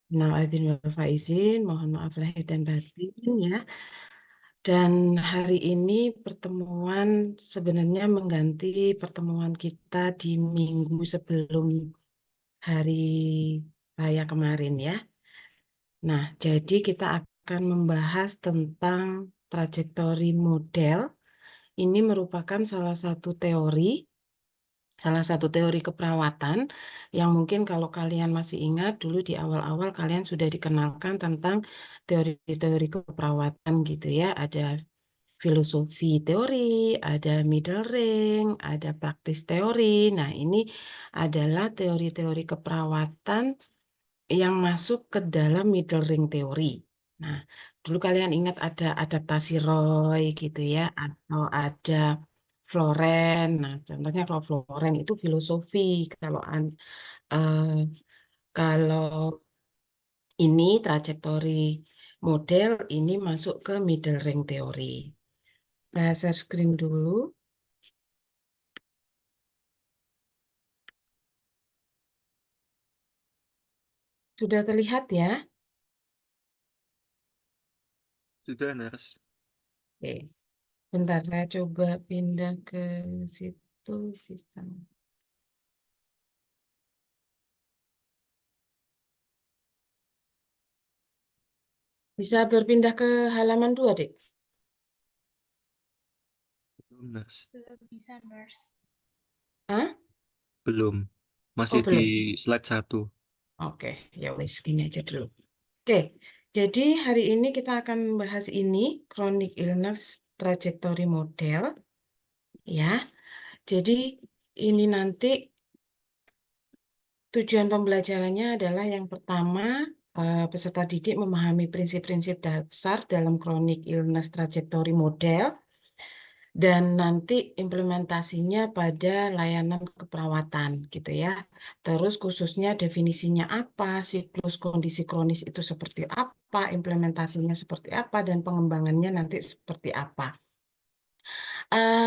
Minal aidin wal faizin, mohon maaf lahir dan batin ya. Dan hari ini pertemuan sebenarnya mengganti pertemuan kita di minggu sebelum hari raya kemarin ya. Nah, jadi kita akan membahas tentang trajektori model. Ini merupakan salah satu teori keperawatan yang mungkin kalau kalian masih ingat dulu di awal-awal kalian sudah dikenalkan tentang teori-teori keperawatan gitu ya. Ada filosofi teori, ada middle ring, ada praktis teori. Nah, ini adalah teori-teori keperawatan yang masuk ke dalam middle ring teori. Nah, dulu kalian ingat ada adaptasi Roy gitu ya, atau ada Floren. Nah, contohnya kalau Floren itu filosofi. Kalau eh, kalau ini trajektori model ini masuk ke middle ring teori. Nah, share screen dulu. Sudah terlihat ya? Sudah, Nars. Oke. Bentar, saya coba pindah ke situ. Bisa. Bisa berpindah ke halaman 2, Dek? Belum, Nars. Belum bisa, Nurse. Hah? Belum. Oh, Masih di belum. slide 1. Oke, ya wis, gini aja dulu. Oke, jadi hari ini kita akan membahas ini, chronic illness trajectory model, ya. Jadi ini nanti tujuan pembelajarannya adalah yang pertama, peserta didik memahami prinsip-prinsip dasar dalam chronic illness trajectory model, dan nanti implementasinya pada layanan keperawatan gitu ya. Terus khususnya definisinya apa, siklus kondisi kronis itu seperti apa, implementasinya seperti apa, dan pengembangannya nanti seperti apa.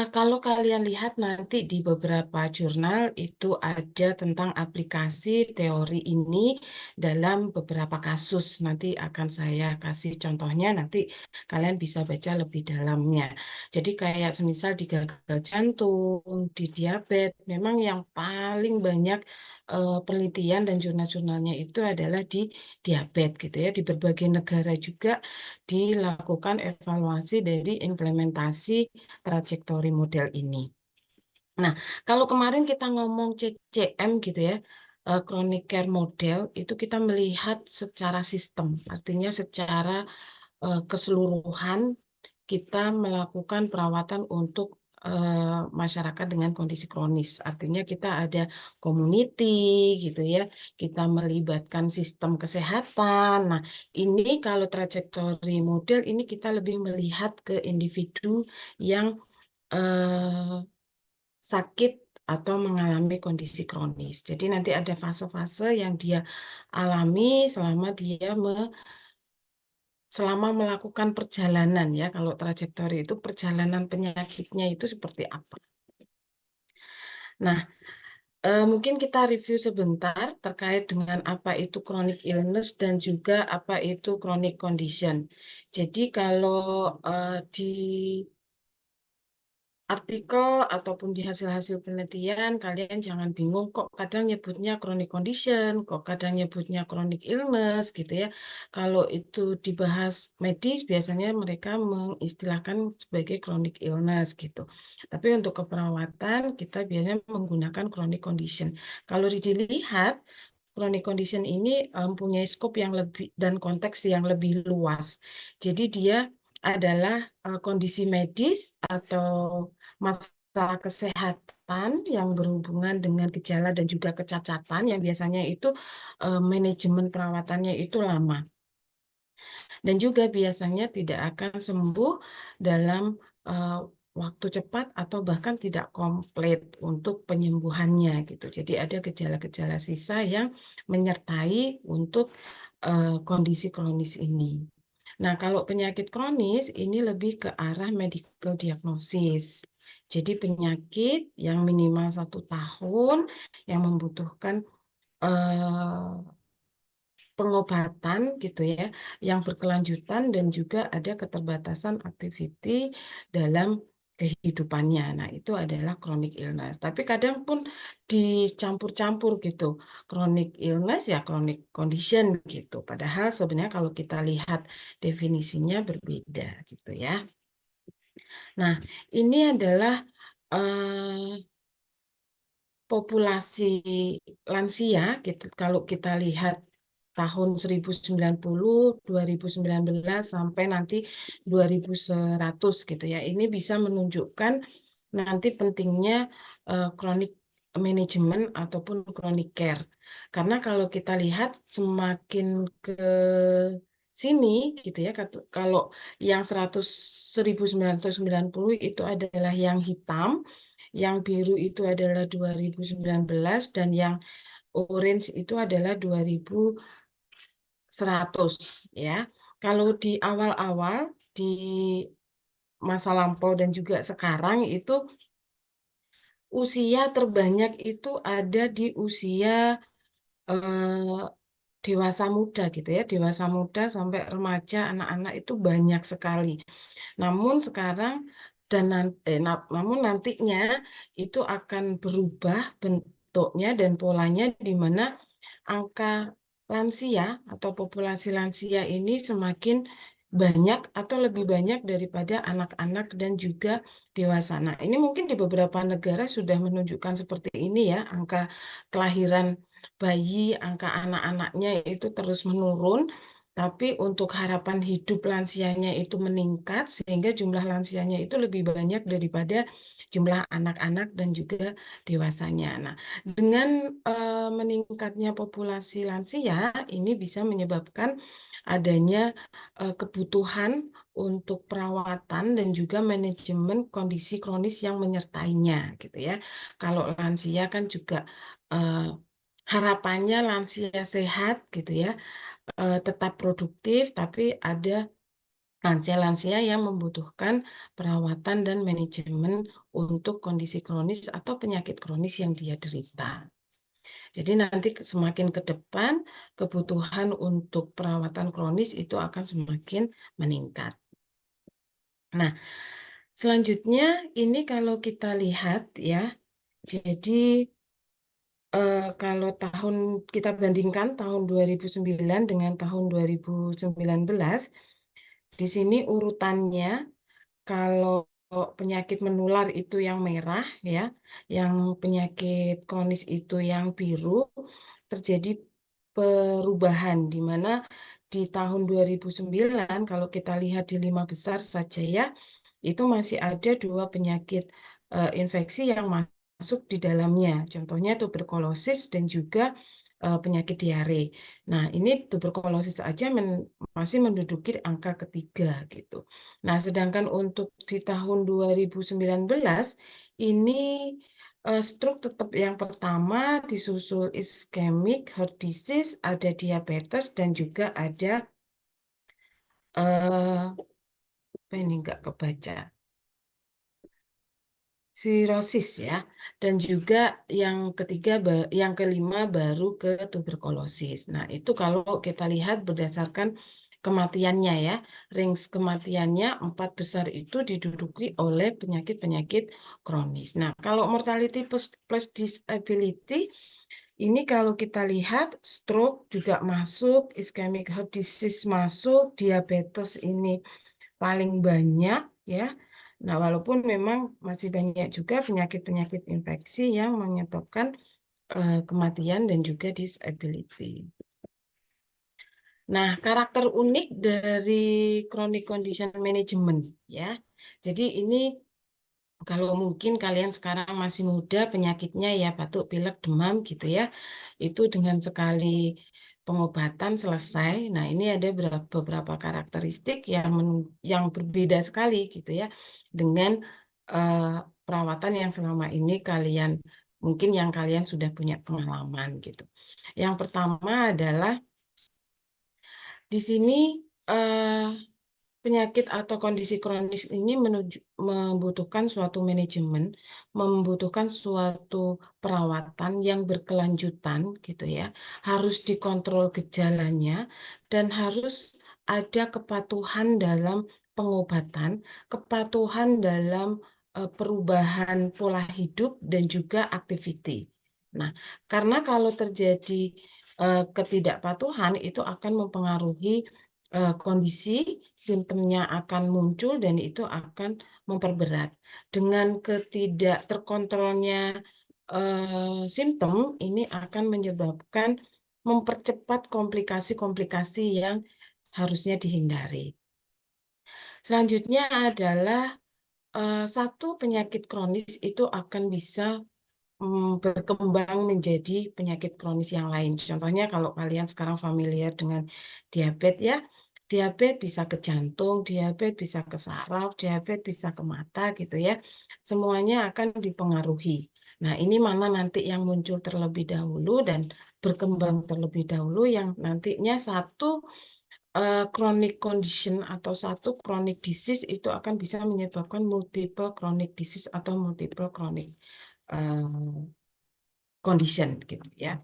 Kalau kalian lihat nanti di beberapa jurnal itu ada tentang aplikasi teori ini dalam beberapa kasus. Nanti akan saya kasih contohnya, nanti kalian bisa baca lebih dalamnya. Jadi kayak semisal di gagal jantung, di diabetes, memang yang paling banyak penelitian dan jurnal-jurnalnya itu adalah di diabetes gitu ya. Di berbagai negara juga dilakukan evaluasi dari implementasi trajektori model ini. Nah, kalau kemarin kita ngomong CCM gitu ya, chronic care model, itu kita melihat secara sistem, artinya secara keseluruhan kita melakukan perawatan untuk masyarakat dengan kondisi kronis. Artinya kita ada community gitu ya, kita melibatkan sistem kesehatan. Nah, ini kalau trajektori model ini kita lebih melihat ke individu yang eh, sakit atau mengalami kondisi kronis. Jadi nanti ada fase-fase yang dia alami selama melakukan perjalanan ya. Kalau trajektori itu perjalanan penyakitnya itu seperti apa. Nah, mungkin kita review sebentar terkait dengan apa itu chronic illness dan juga apa itu chronic condition. Jadi kalau di artikel ataupun di hasil-hasil penelitian, kalian jangan bingung kok kadang nyebutnya chronic condition, kok kadang nyebutnya chronic illness gitu ya. Kalau itu dibahas medis, biasanya mereka mengistilahkan sebagai chronic illness gitu. Tapi untuk keperawatan, kita biasanya menggunakan chronic condition. Kalau dilihat, chronic condition ini mempunyai skop yang lebih dan konteks yang lebih luas. Jadi dia adalah kondisi medis atau masalah kesehatan yang berhubungan dengan gejala dan juga kecacatan yang biasanya itu manajemen perawatannya itu lama dan juga biasanya tidak akan sembuh dalam eh, waktu cepat atau bahkan tidak komplit untuk penyembuhannya gitu. Jadi ada gejala-gejala sisa yang menyertai untuk kondisi kronis ini. Nah, kalau penyakit kronis ini lebih ke arah medical diagnosis. Jadi penyakit yang minimal 1 tahun yang membutuhkan eh, pengobatan gitu ya, yang berkelanjutan dan juga ada keterbatasan aktiviti dalam kehidupannya. Nah, itu adalah chronic illness. Tapi kadang pun dicampur-campur gitu. Chronic illness ya chronic condition gitu. Padahal sebenarnya kalau kita lihat definisinya berbeda gitu ya. Nah, ini adalah populasi lansia gitu. Kalau kita lihat tahun 1090, 2019 sampai nanti 2100 gitu ya. Ini bisa menunjukkan nanti pentingnya chronic management ataupun chronic care. Karena kalau kita lihat semakin ke sini gitu ya, kalau yang 1990 itu adalah yang hitam, yang biru itu adalah 2019 dan yang orange itu adalah 2100 ya. Kalau di awal-awal di masa lampau dan juga sekarang itu usia terbanyak itu ada di usia eh, dewasa muda gitu ya, dewasa muda sampai remaja, anak-anak itu banyak sekali. Namun sekarang namun nantinya itu akan berubah bentuknya dan polanya di mana angka lansia atau populasi lansia ini semakin banyak atau lebih banyak daripada anak-anak dan juga dewasa. Nah, ini mungkin di beberapa negara sudah menunjukkan seperti ini ya, angka kelahiran bayi, angka anak-anaknya itu terus menurun, tapi untuk harapan hidup lansianya itu meningkat sehingga jumlah lansianya itu lebih banyak daripada jumlah anak-anak dan juga dewasanya. Nah, dengan meningkatnya populasi lansia, ini bisa menyebabkan adanya kebutuhan untuk perawatan dan juga manajemen kondisi kronis yang menyertainya, gitu ya. Kalau lansia kan juga eh, harapannya lansia sehat, gitu ya, tetap produktif, tapi ada lansia-lansia yang membutuhkan perawatan dan manajemen untuk kondisi kronis atau penyakit kronis yang dia derita. Jadi nanti semakin ke depan kebutuhan untuk perawatan kronis itu akan semakin meningkat. Nah, selanjutnya ini kalau kita lihat ya, jadi kalau kita bandingkan tahun 2009 dengan tahun 2019, di sini urutannya kalau penyakit menular itu yang merah ya, yang penyakit kronis itu yang biru, terjadi perubahan di mana di tahun 2009 kalau kita lihat di 5 besar saja ya, itu masih ada 2 penyakit infeksi yang masuk di dalamnya. Contohnya tuberkulosis dan juga penyakit diare. Nah, ini tuberkulosis aja masih menduduki angka ketiga gitu. Nah, sedangkan untuk di tahun 2019 ini stroke tetap yang pertama, disusul ischemic heart disease, ada diabetes dan juga ada apa ini nggak kebaca, sirosis ya, dan juga yang ketiga, yang kelima baru ke tuberkulosis. Nah, itu kalau kita lihat berdasarkan kematiannya ya, range kematiannya 4 besar itu diduduki oleh penyakit-penyakit kronis. Nah, kalau mortality plus disability, ini kalau kita lihat stroke juga masuk, ischemic heart disease masuk, diabetes ini paling banyak ya. Nah, walaupun memang masih banyak juga penyakit-penyakit infeksi yang menyebabkan kematian dan juga disability. Nah, karakter unik dari chronic condition management ya. Jadi ini kalau mungkin kalian sekarang masih muda, penyakitnya ya batuk, pilek, demam gitu ya. Itu dengan sekali pengobatan selesai. Nah, ini ada beberapa karakteristik yang berbeda sekali gitu ya dengan eh, perawatan yang selama ini kalian sudah punya pengalaman gitu. Yang pertama adalah di sini penyakit atau kondisi kronis ini membutuhkan suatu manajemen, membutuhkan suatu perawatan yang berkelanjutan gitu ya. Harus dikontrol gejalanya dan harus ada kepatuhan dalam pengobatan, kepatuhan dalam perubahan pola hidup dan juga aktiviti. Nah, karena kalau terjadi ketidakpatuhan itu akan mempengaruhi kondisi, simptomnya akan muncul dan itu akan memperberat. Dengan ketidak terkontrolnya simptom, ini akan menyebabkan mempercepat komplikasi-komplikasi yang harusnya dihindari. Selanjutnya adalah satu penyakit kronis itu akan bisa berkembang menjadi penyakit kronis yang lain. Contohnya kalau kalian sekarang familiar dengan diabetes ya, diabetes bisa ke jantung, diabetes bisa ke saraf, diabetes bisa ke mata gitu ya. Semuanya akan dipengaruhi. Nah, ini mana nanti yang muncul terlebih dahulu dan berkembang terlebih dahulu yang nantinya satu chronic condition atau satu chronic disease itu akan bisa menyebabkan multiple chronic disease atau multiple chronic condition gitu ya.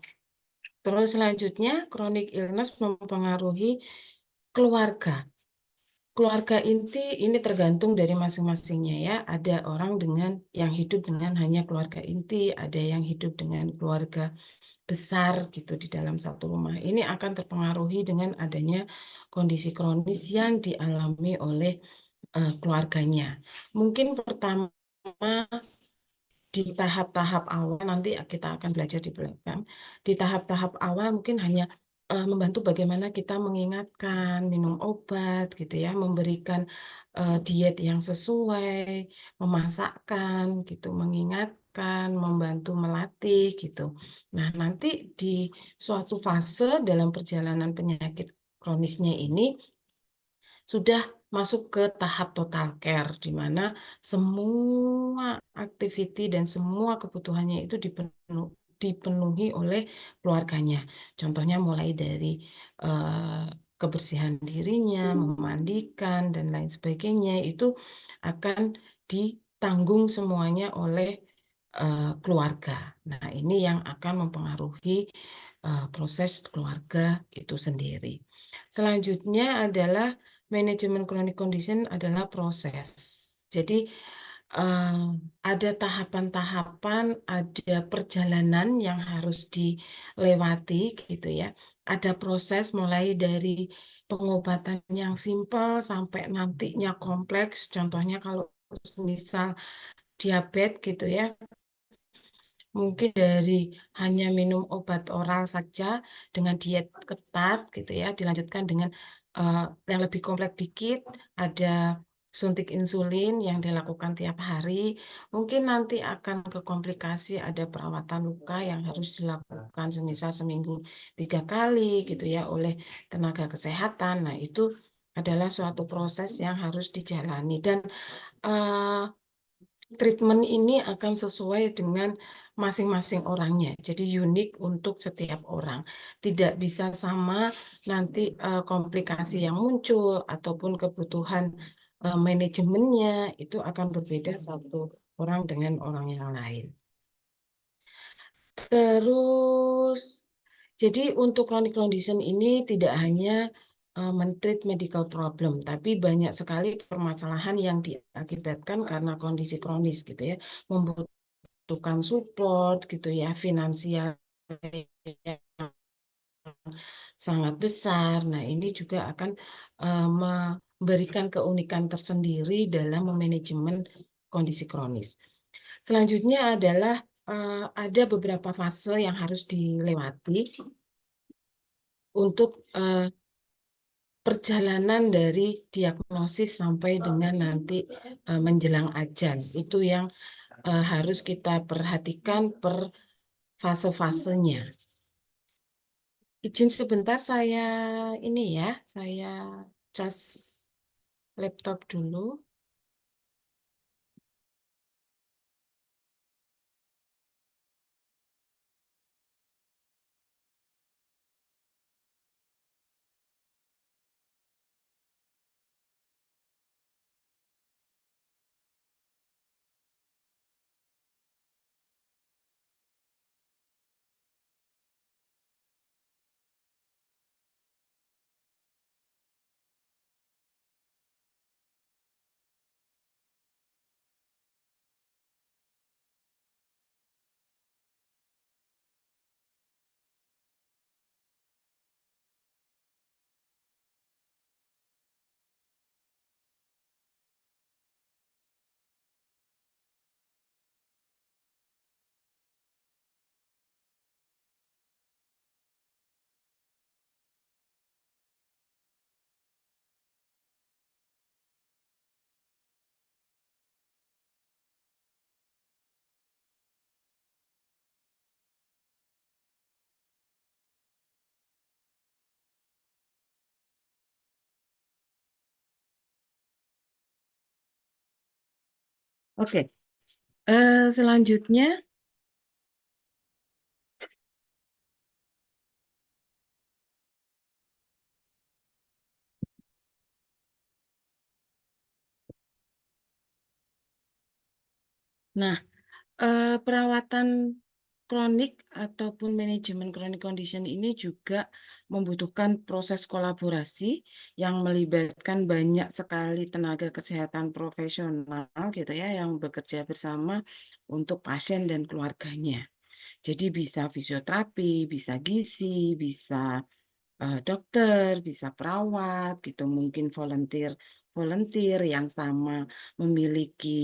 Terus selanjutnya chronic illness mempengaruhi keluarga. Keluarga inti ini tergantung dari masing-masingnya ya. Ada orang dengan yang hidup dengan hanya keluarga inti, ada yang hidup dengan keluarga besar gitu di dalam satu rumah. Ini akan terpengaruhi dengan adanya kondisi kronis yang dialami oleh keluarganya. Mungkin pertama di tahap-tahap awal nanti kita akan belajar di belakang. Di tahap-tahap awal mungkin hanya membantu bagaimana kita mengingatkan, minum obat gitu ya, memberikan diet yang sesuai, memasakkan gitu, mengingatkan, membantu melatih gitu. Nah, nanti di suatu fase dalam perjalanan penyakit kronisnya ini sudah masuk ke tahap total care, di mana semua aktiviti dan semua kebutuhannya itu dipenuhi oleh keluarganya. Contohnya mulai dari kebersihan dirinya, memandikan, dan lain sebagainya, itu akan ditanggung semuanya oleh keluarga. Nah, ini yang akan mempengaruhi proses keluarga itu sendiri. Selanjutnya adalah manajemen chronic condition adalah proses. Jadi eh, ada tahapan-tahapan, ada perjalanan yang harus dilewati gitu ya. Ada proses mulai dari pengobatan yang simpel sampai nantinya kompleks. Contohnya kalau misal diabetes gitu ya, mungkin dari hanya minum obat oral saja dengan diet ketat gitu ya, dilanjutkan dengan eh, yang lebih kompleks dikit, ada suntik insulin yang dilakukan tiap hari. Mungkin nanti akan ke komplikasi, ada perawatan luka yang harus dilakukan semisal seminggu 3 kali gitu ya oleh tenaga kesehatan. Nah, itu adalah suatu proses yang harus dijalani dan eh, treatment ini akan sesuai dengan masing-masing orangnya. Jadi unik untuk setiap orang. Tidak bisa sama nanti komplikasi yang muncul ataupun kebutuhan manajemennya itu akan berbeda satu orang dengan orang yang lain. Terus, jadi untuk chronic condition ini tidak hanya men-treat medical problem, tapi banyak sekali permasalahan yang diakibatkan karena kondisi kronis gitu ya, membutuhkan support gitu ya, finansial yang sangat besar. Nah, ini juga akan memberikan keunikan tersendiri dalam memanajemen kondisi kronis. Selanjutnya adalah ada beberapa fase yang harus dilewati untuk perjalanan dari diagnosis sampai dengan nanti menjelang ajal. Itu yang harus kita perhatikan per fase-fasenya. Izin sebentar saya ini ya, saya cas laptop dulu. Oke, selanjutnya, nah, perawatan kronik ataupun manajemen chronic condition ini juga membutuhkan proses kolaborasi yang melibatkan banyak sekali tenaga kesehatan profesional gitu ya yang bekerja bersama untuk pasien dan keluarganya. Jadi bisa fisioterapi, bisa gizi, bisa dokter, bisa perawat gitu, mungkin volunteer volunteer yang sama memiliki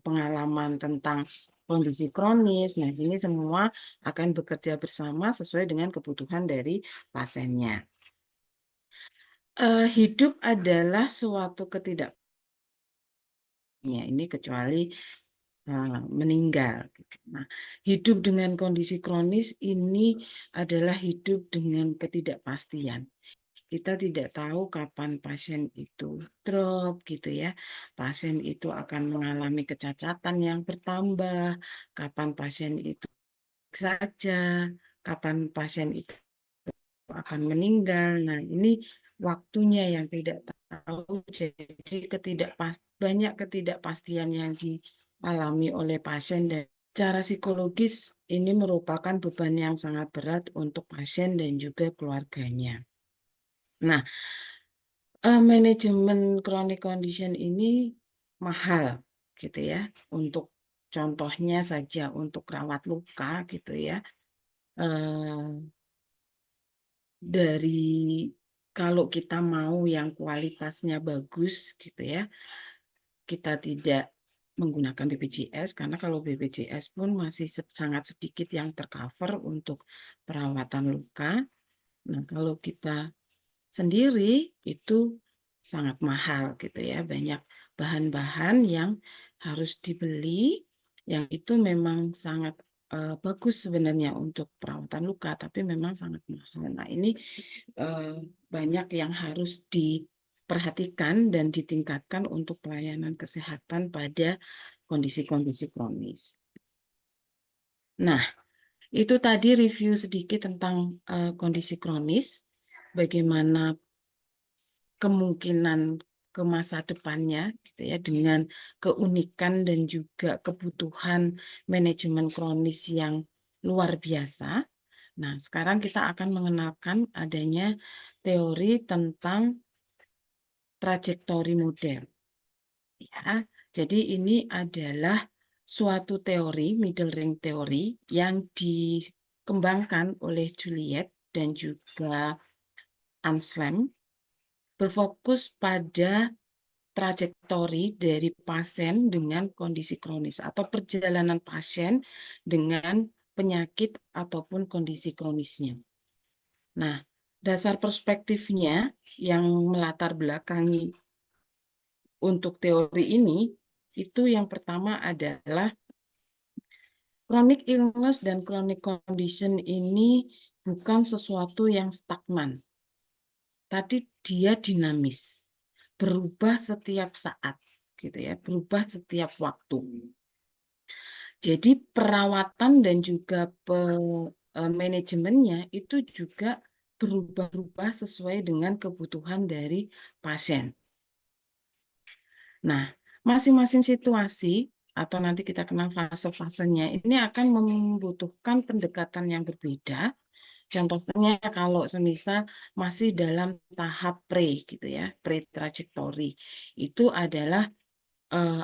pengalaman tentang kondisi kronis. Nah, ini semua akan bekerja bersama sesuai dengan kebutuhan dari pasiennya. Hidup adalah suatu ini kecuali meninggal. Gitu. Nah, hidup dengan kondisi kronis ini adalah hidup dengan ketidakpastian. Kita tidak tahu kapan pasien itu drop gitu ya. Pasien itu akan mengalami kecacatan yang bertambah, kapan pasien itu saja, kapan pasien itu akan meninggal. Nah, ini waktunya yang tidak tahu. Jadi banyak ketidakpastian yang dialami oleh pasien dan secara psikologis ini merupakan beban yang sangat berat untuk pasien dan juga keluarganya. Nah, manajemen chronic condition ini mahal gitu ya. Untuk contohnya saja untuk rawat luka gitu ya. Dari kalau kita mau yang kualitasnya bagus gitu ya, kita tidak menggunakan BPJS karena kalau BPJS pun masih sangat sedikit yang tercover untuk perawatan luka. Nah, kalau kita sendiri itu sangat mahal gitu ya. Banyak bahan-bahan yang harus dibeli yang itu memang sangat bagus sebenarnya untuk perawatan luka, tapi memang sangat mahal. Nah, ini eh, banyak yang harus diperhatikan dan ditingkatkan untuk pelayanan kesehatan pada kondisi-kondisi kronis. Nah, itu tadi review sedikit tentang kondisi kronis, bagaimana kemungkinan ke masa depannya gitu ya dengan keunikan dan juga kebutuhan manajemen kronis yang luar biasa. Nah, sekarang kita akan mengenalkan adanya teori tentang trajektori model. Ya, jadi ini adalah suatu teori, middle ring teori, yang dikembangkan oleh Juliet dan juga Anselm, berfokus pada trajektori dari pasien dengan kondisi kronis atau perjalanan pasien dengan penyakit ataupun kondisi kronisnya. Nah, dasar perspektifnya yang melatar belakangi untuk teori ini itu yang pertama adalah chronic illness dan chronic condition ini bukan sesuatu yang stagnan. Tadi dia dinamis, berubah setiap saat, gitu ya, berubah setiap waktu. Jadi perawatan dan juga manajemennya itu juga berubah-ubah sesuai dengan kebutuhan dari pasien. Nah, masing-masing situasi atau nanti kita kenal fase-fasenya ini akan membutuhkan pendekatan yang berbeda. Contohnya kalau semisal masih dalam tahap pre gitu ya, pre-trajektori, itu adalah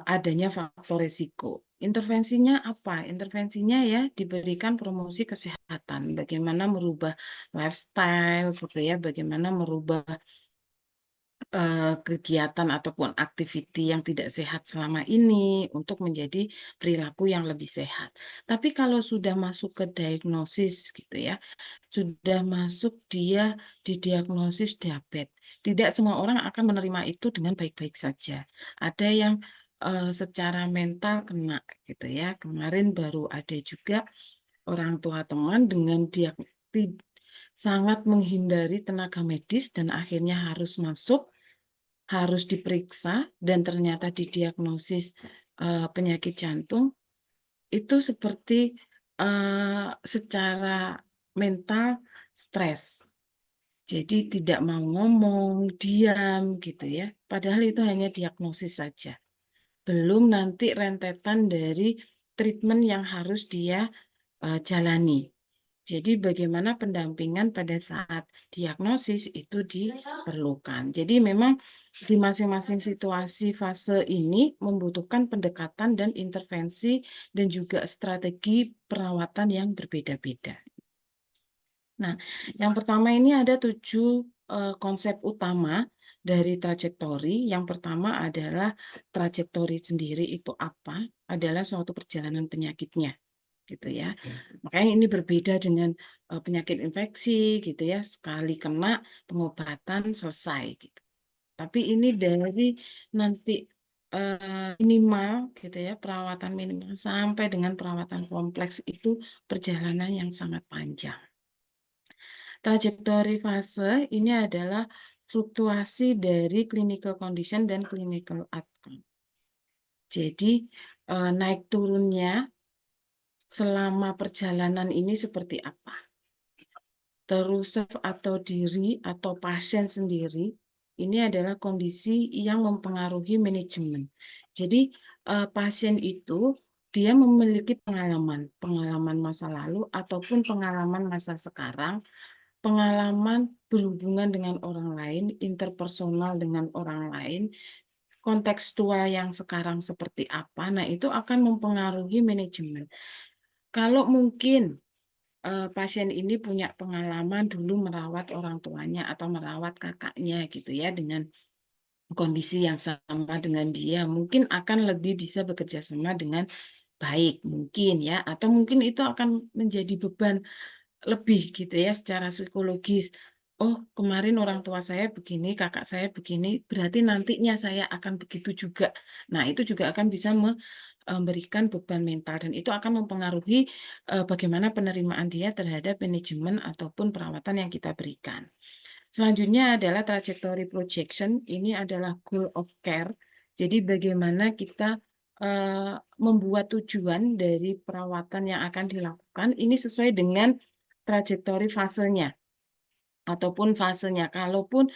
adanya faktor risiko. Intervensinya apa? Intervensinya ya diberikan promosi kesehatan, bagaimana merubah lifestyle gitu ya, bagaimana merubah kegiatan ataupun aktiviti yang tidak sehat selama ini untuk menjadi perilaku yang lebih sehat. Tapi kalau sudah masuk ke diagnosis gitu ya, sudah masuk dia didiagnosis diabetes. Tidak semua orang akan menerima itu dengan baik-baik saja. Ada yang secara mental kena gitu ya. Kemarin baru ada juga orang tua teman dengan sangat menghindari tenaga medis dan akhirnya harus masuk harus diperiksa dan ternyata didiagnosis penyakit jantung, itu seperti secara mental stres. Jadi tidak mau ngomong, diam gitu ya. Padahal itu hanya diagnosis saja. Belum nanti rentetan dari treatment yang harus dia jalani. Jadi bagaimana pendampingan pada saat diagnosis itu diperlukan. Jadi memang di masing-masing situasi fase ini membutuhkan pendekatan dan intervensi dan juga strategi perawatan yang berbeda-beda. Nah, yang pertama ini ada 7 konsep utama dari trajektori. Yang pertama adalah trajektori sendiri itu apa? Adalah suatu perjalanan penyakitnya, gitu ya. Makanya ini berbeda dengan penyakit infeksi, gitu ya. Sekali kena pengobatan selesai, gitu. Tapi ini dari nanti minimal, gitu ya, perawatan minimal sampai dengan perawatan kompleks itu perjalanan yang sangat panjang. Trajektori fase ini adalah fluktuasi dari clinical condition dan clinical outcome. Jadi naik turunnya selama perjalanan ini seperti apa? Terus atau diri atau pasien sendiri ini adalah kondisi yang mempengaruhi manajemen. Jadi pasien itu dia memiliki pengalaman masa lalu ataupun pengalaman masa sekarang, pengalaman berhubungan dengan orang lain, interpersonal dengan orang lain, kontekstual yang sekarang seperti apa, nah itu akan mempengaruhi manajemen. Kalau mungkin pasien ini punya pengalaman dulu merawat orang tuanya atau merawat kakaknya gitu ya dengan kondisi yang sama dengan dia, mungkin akan lebih bisa bekerja sama dengan baik mungkin ya, atau mungkin itu akan menjadi beban lebih gitu ya secara psikologis. Oh, kemarin orang tua saya begini, kakak saya begini, berarti nantinya saya akan begitu juga. Nah, itu juga akan bisa memberikan beban mental dan itu akan mempengaruhi bagaimana penerimaan dia terhadap manajemen ataupun perawatan yang kita berikan. Selanjutnya adalah trajectory projection. Ini adalah goal of care. Jadi bagaimana kita membuat tujuan dari perawatan yang akan dilakukan ini sesuai dengan trajektori fasenya ataupun fasenya. Kalaupun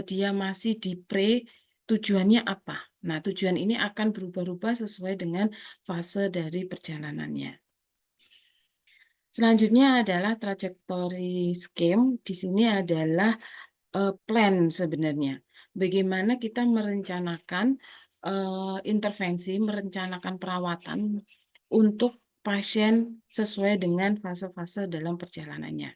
dia masih di pre, tujuannya apa? Nah, tujuan ini akan berubah-ubah sesuai dengan fase dari perjalanannya. Selanjutnya adalah trajektori scheme. Di sini adalah plan sebenarnya. Bagaimana kita merencanakan intervensi, merencanakan perawatan untuk pasien sesuai dengan fase-fase dalam perjalanannya.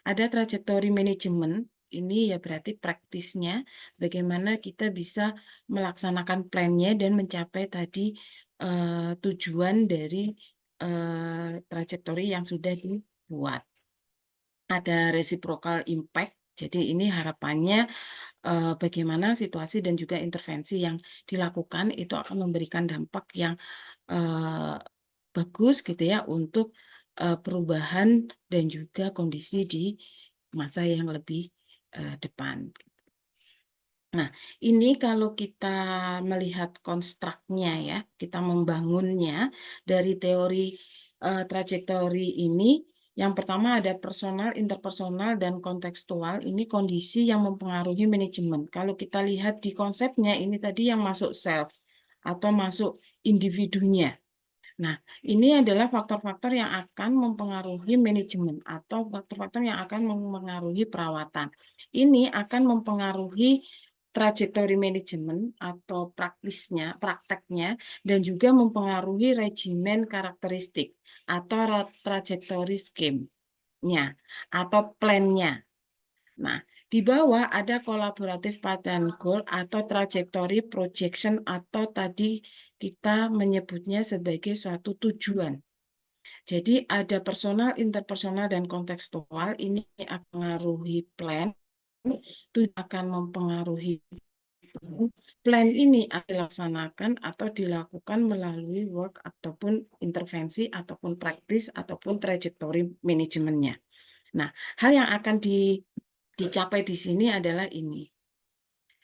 Ada trajektori manajemen, ini ya berarti praktisnya, bagaimana kita bisa melaksanakan plannya dan mencapai tadi tujuan dari trajektori yang sudah dibuat. Ada reciprocal impact, jadi ini harapannya bagaimana situasi dan juga intervensi yang dilakukan itu akan memberikan dampak yang bagus gitu ya untuk perubahan dan juga kondisi di masa yang lebih depan. Nah, ini kalau kita melihat konstruknya ya, kita membangunnya dari teori trajektori ini, yang pertama ada personal, interpersonal, dan kontekstual. Ini kondisi yang mempengaruhi manajemen. Kalau kita lihat di konsepnya, ini tadi yang masuk self atau masuk individunya. Nah, ini adalah faktor-faktor yang akan mempengaruhi manajemen atau faktor-faktor yang akan mempengaruhi perawatan. Ini akan mempengaruhi trajektori manajemen atau prakteknya, dan juga mempengaruhi regimen karakteristik atau trajektori scheme-nya atau plan-nya. Nah, di bawah ada kolaboratif pattern goal atau trajektori projection atau tadi kita menyebutnya sebagai suatu tujuan. Jadi ada personal, interpersonal, dan kontekstual. Ini akan mempengaruhi plan, itu akan mempengaruhi plan ini dilaksanakan atau dilakukan melalui work ataupun intervensi ataupun praktis ataupun trajektori manajemennya. Nah, hal yang akan dicapai di sini adalah ini.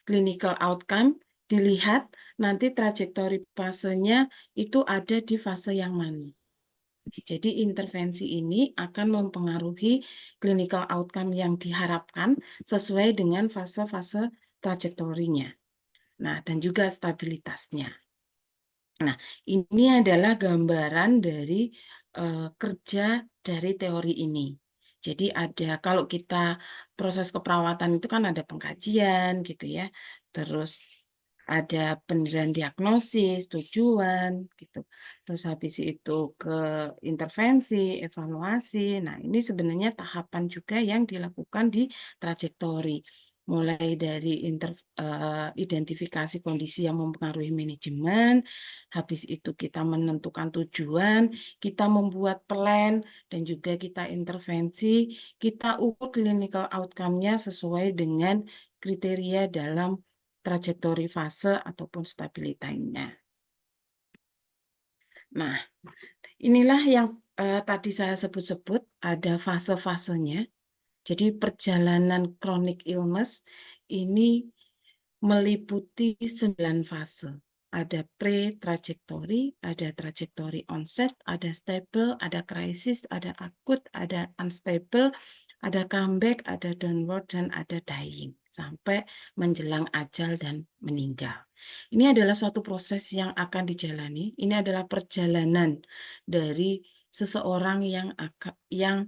clinical outcome, dilihat nanti trajektori fasenya itu ada di fase yang mana. Jadi intervensi ini akan mempengaruhi clinical outcome yang diharapkan sesuai dengan fase-fase trajektorinya. Nah, dan juga stabilitasnya. Nah, ini adalah gambaran dari kerja dari teori ini. Jadi ada, kalau kita proses keperawatan itu kan ada pengkajian gitu ya, terus ada penilaian diagnosis, tujuan gitu. Terus habis itu ke intervensi, evaluasi. Nah, ini sebenarnya tahapan juga yang dilakukan di trajektori. Mulai dari identifikasi kondisi yang mempengaruhi manajemen, habis itu kita menentukan tujuan, kita membuat plan, dan juga kita intervensi, kita ukur clinical outcome-nya sesuai dengan kriteria dalam trajektori fase ataupun stabilitasnya. Nah, inilah yang tadi saya sebut-sebut, ada fase-fasenya. Jadi perjalanan chronic illness ini meliputi 9 fase. Ada pre-trajektori, ada trajektori onset, ada stable, ada krisis, ada akut, ada unstable, ada comeback, ada downward, dan ada dying. Sampai menjelang ajal dan meninggal. Ini adalah suatu proses yang akan dijalani. Ini adalah perjalanan dari seseorang yang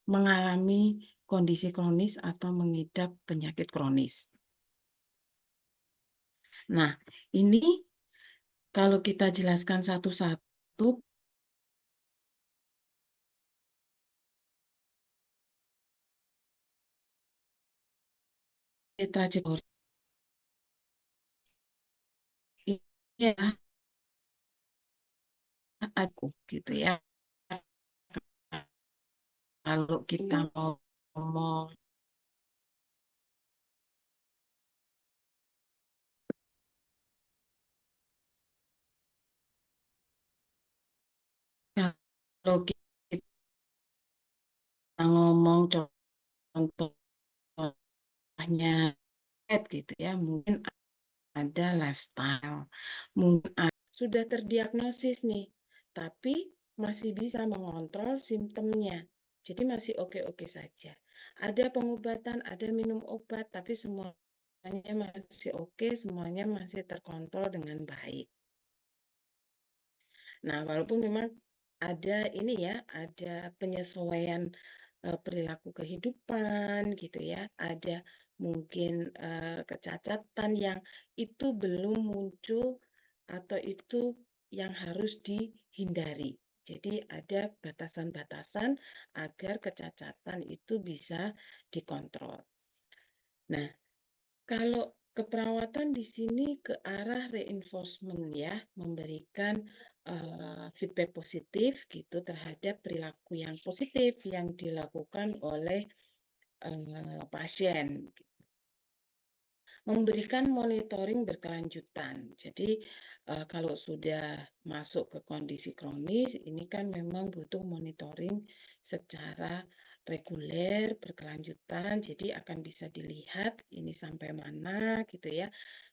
mengalami kondisi kronis atau mengidap penyakit kronis. Nah, ini kalau kita jelaskan satu-satu, trajektori ya aku gitu ya. Kalau kita mau ngomong kalau kita ngomong contohnya gitu ya, mungkin ada lifestyle, mungkin sudah terdiagnosis nih, tapi masih bisa mengontrol simptomnya. Jadi masih oke-oke saja. Ada pengobatan, ada minum obat, tapi semuanya masih oke, semuanya masih terkontrol dengan baik. Nah, walaupun memang ada ini ya, ada penyesuaian perilaku kehidupan gitu ya, ada mungkin kecacatan yang itu belum muncul atau itu yang harus dihindari. Jadi ada batasan-batasan agar kecacatan itu bisa dikontrol. Nah, kalau keperawatan di sini ke arah reinforcement ya, memberikan feedback positif gitu terhadap perilaku yang positif yang dilakukan oleh pasien. Memberikan monitoring berkelanjutan. Jadi kalau sudah masuk ke kondisi kronis, ini kan memang butuh monitoring secara reguler, berkelanjutan. Jadi akan bisa dilihat ini sampai mana gitu ya.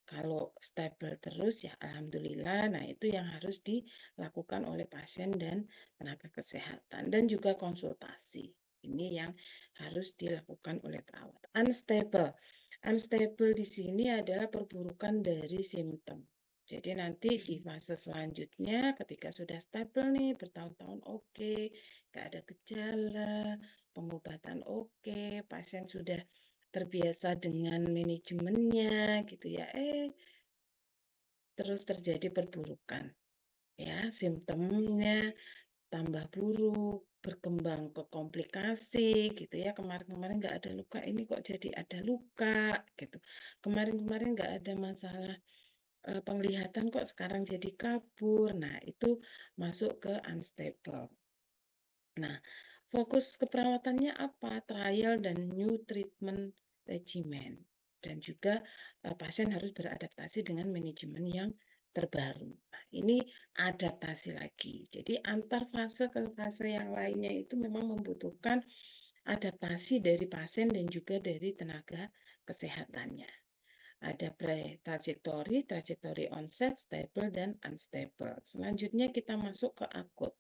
Kalau stable terus ya alhamdulillah. Nah, itu yang harus dilakukan oleh pasien dan tenaga kesehatan dan juga konsultasi. Ini yang harus dilakukan oleh perawat. Unstable. Unstable di sini adalah perburukan dari simptom. Jadi nanti di fase selanjutnya ketika sudah stabil nih bertahun-tahun oke, nggak ada gejala, pengobatan oke, pasien sudah terbiasa dengan manajemennya gitu ya, terus terjadi perburukan ya, simptomnya tambah buruk, berkembang ke komplikasi gitu ya. Kemarin-kemarin nggak ada luka, ini kok jadi ada luka gitu. Kemarin-kemarin nggak ada masalah penglihatan kok sekarang jadi kabur. Nah, itu masuk ke unstable. Nah, fokus keperawatannya apa? Trial dan new treatment regimen. Dan juga pasien harus beradaptasi dengan manajemen yang terbaru. Nah, ini adaptasi lagi. Jadi antar fase ke fase yang lainnya itu memang membutuhkan adaptasi dari pasien dan juga dari tenaga kesehatannya. Ada pre-trajectory, trajectory onset, stable, dan unstable. Selanjutnya kita masuk ke akut.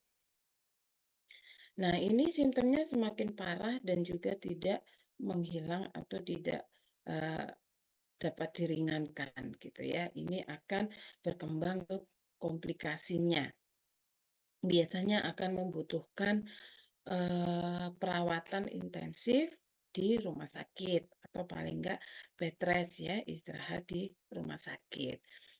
Nah, ini simptomnya semakin parah dan juga tidak menghilang atau tidak dapat diringankan gitu ya. Ini akan berkembang ke komplikasinya. Biasanya akan membutuhkan perawatan intensif di rumah sakit atau paling enggak bed rest ya, istirahat di rumah sakit.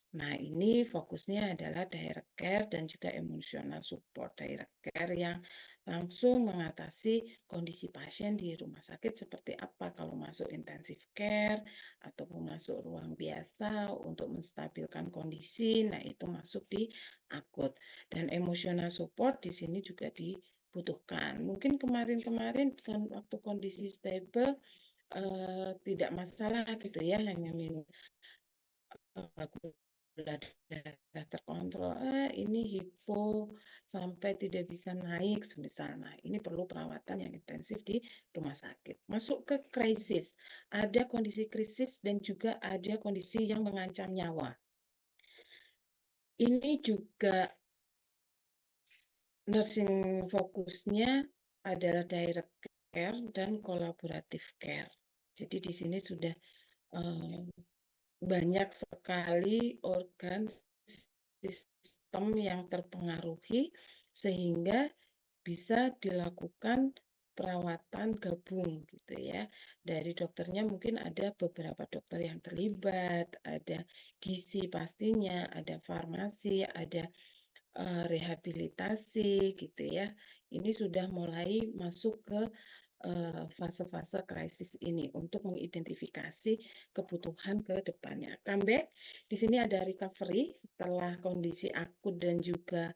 Nah, ini fokusnya adalah direct care dan juga emotional support. Direct care yang langsung mengatasi kondisi pasien di rumah sakit seperti apa kalau masuk intensive care ataupun masuk ruang biasa untuk menstabilkan kondisi. Nah, itu masuk di akut. Dan emotional support di sini juga dibutuhkan. Mungkin kemarin-kemarin kan waktu kondisi stable tidak masalah gitu ya, hanya minum gula darah terkontrol, ini hipo sampai tidak bisa naik semisal. Nah, ini perlu perawatan yang intensif di rumah sakit. Masuk ke krisis, ada kondisi krisis dan juga ada kondisi yang mengancam nyawa. Ini juga nursing fokusnya adalah direct care dan collaborative care. Jadi di sini sudah banyak sekali organ sistem yang terpengaruhi sehingga bisa dilakukan perawatan gabung gitu ya. Dari dokternya mungkin ada beberapa dokter yang terlibat, ada gizi pastinya, ada farmasi, ada rehabilitasi gitu ya. Ini sudah mulai masuk ke fase-fase krisis ini untuk mengidentifikasi kebutuhan ke depannya. Comeback, di sini ada recovery setelah kondisi akut dan juga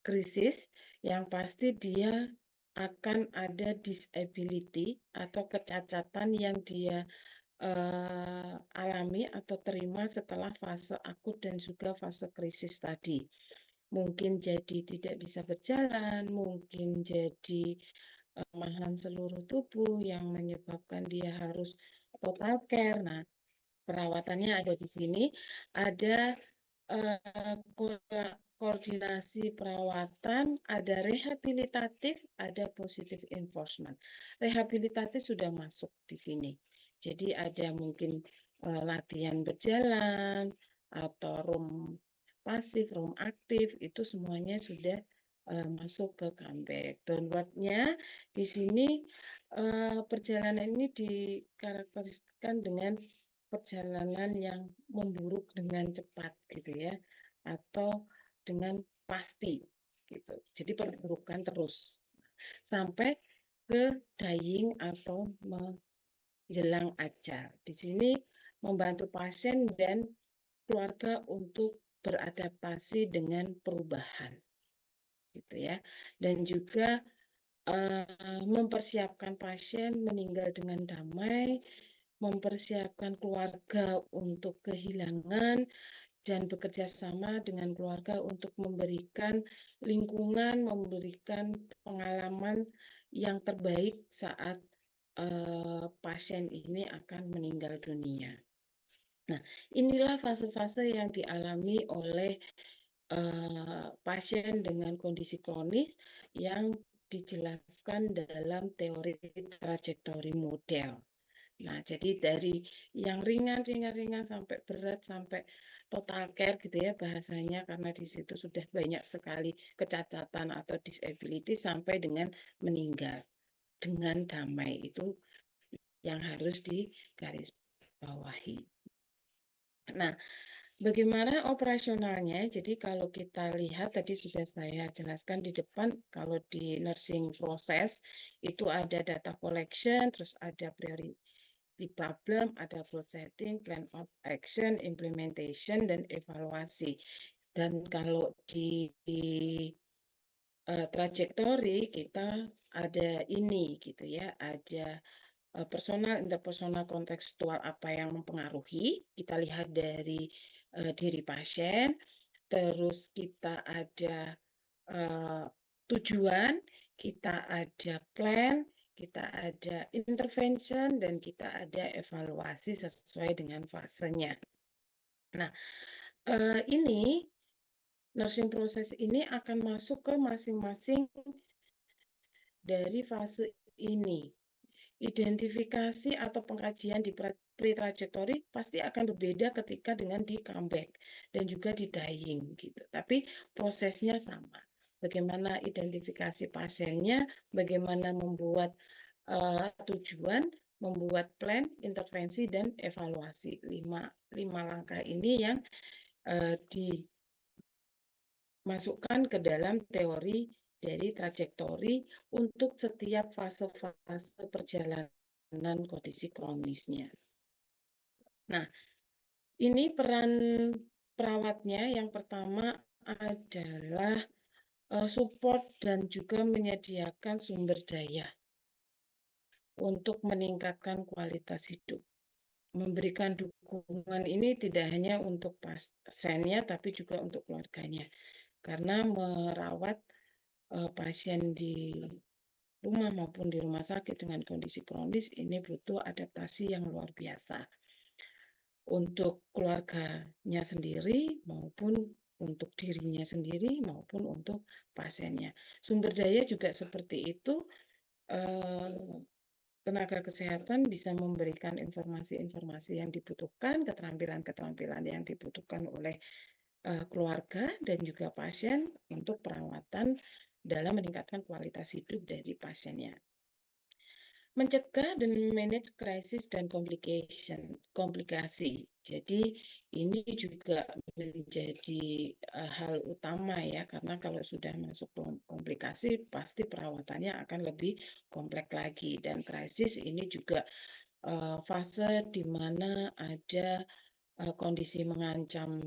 krisis, yang pasti dia akan ada disability atau kecacatan yang dia alami atau terima setelah fase akut dan juga fase krisis tadi. Mungkin jadi tidak bisa berjalan, mungkin jadi kelemahan seluruh tubuh yang menyebabkan dia harus total care. Nah, perawatannya ada di sini. Ada koordinasi perawatan, ada rehabilitatif, ada positive enforcement. Rehabilitatif sudah masuk di sini. Jadi ada mungkin latihan berjalan atau room pasif, room aktif, itu semuanya sudah masuk ke comeback. Downward-nya di sini perjalanan ini dikarakteristikkan dengan perjalanan yang memburuk dengan cepat gitu ya, atau dengan pasti gitu. Jadi perburukan terus sampai ke dying atau menjelang ajal. Di sini membantu pasien dan keluarga untuk beradaptasi dengan perubahan gitu ya, dan juga mempersiapkan pasien meninggal dengan damai, mempersiapkan keluarga untuk kehilangan, dan bekerja sama dengan keluarga untuk memberikan lingkungan, memberikan pengalaman yang terbaik saat pasien ini akan meninggal dunia. Nah, inilah fase-fase yang dialami oleh pasien dengan kondisi kronis yang dijelaskan dalam teori trajektori model. Nah, jadi dari yang ringan sampai berat sampai total care gitu ya bahasanya, karena di situ sudah banyak sekali kecacatan atau disability sampai dengan meninggal dengan damai, itu yang harus digarisbawahi. Nah, bagaimana operasionalnya? Jadi kalau kita lihat tadi sudah saya jelaskan di depan, kalau di nursing proses itu ada data collection, terus ada priority problem, ada goal setting, plan of action, implementation, dan evaluasi. Dan kalau di trajektori kita ada ini gitu ya, ada personal, interpersonal, kontekstual apa yang mempengaruhi. Kita lihat dari diri pasien, terus kita ada tujuan, kita ada plan, kita ada intervention, dan kita ada evaluasi sesuai dengan fasenya. Nah, ini nursing proses ini akan masuk ke masing-masing dari fase ini. Identifikasi atau pengkajian di pre-trajectory pasti akan berbeda ketika dengan di comeback dan juga di dying gitu. Tapi prosesnya sama. Bagaimana identifikasi pasiennya, bagaimana membuat tujuan, membuat plan, intervensi, dan evaluasi. Lima langkah ini yang dimasukkan ke dalam teori dari trajektori untuk setiap fase-fase perjalanan kondisi kronisnya. Nah, ini peran perawatnya yang pertama adalah support dan juga menyediakan sumber daya untuk meningkatkan kualitas hidup. Memberikan dukungan ini tidak hanya untuk pasiennya, tapi juga untuk keluarganya. Karena merawat pasien di rumah maupun di rumah sakit dengan kondisi kronis ini butuh adaptasi yang luar biasa untuk keluarganya sendiri maupun untuk dirinya sendiri maupun untuk pasiennya. Sumber daya juga seperti itu. Tenaga kesehatan bisa memberikan informasi-informasi yang dibutuhkan, keterampilan-keterampilan yang dibutuhkan oleh keluarga dan juga pasien untuk perawatan dalam meningkatkan kualitas hidup dari pasiennya. Mencegah dan manage krisis dan komplikasi. Jadi ini juga menjadi hal utama ya, karena kalau sudah masuk komplikasi pasti perawatannya akan lebih kompleks lagi, dan krisis ini juga fase di mana ada kondisi mengancam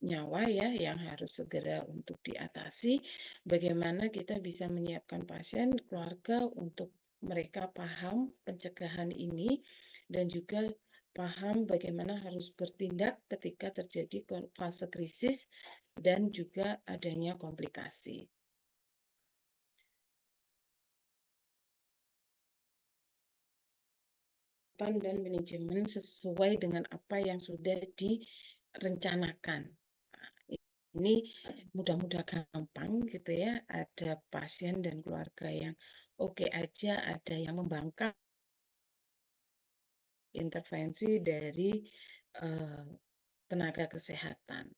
nyawa ya yang harus segera untuk diatasi. Bagaimana kita bisa menyiapkan pasien, keluarga untuk mereka paham pencegahan ini dan juga paham bagaimana harus bertindak ketika terjadi fase krisis dan juga adanya komplikasi. Dan manajemen sesuai dengan apa yang sudah direncanakan. Ini mudah-mudah gampang gitu ya, ada pasien dan keluarga yang oke aja, ada yang membangkang intervensi dari tenaga kesehatan.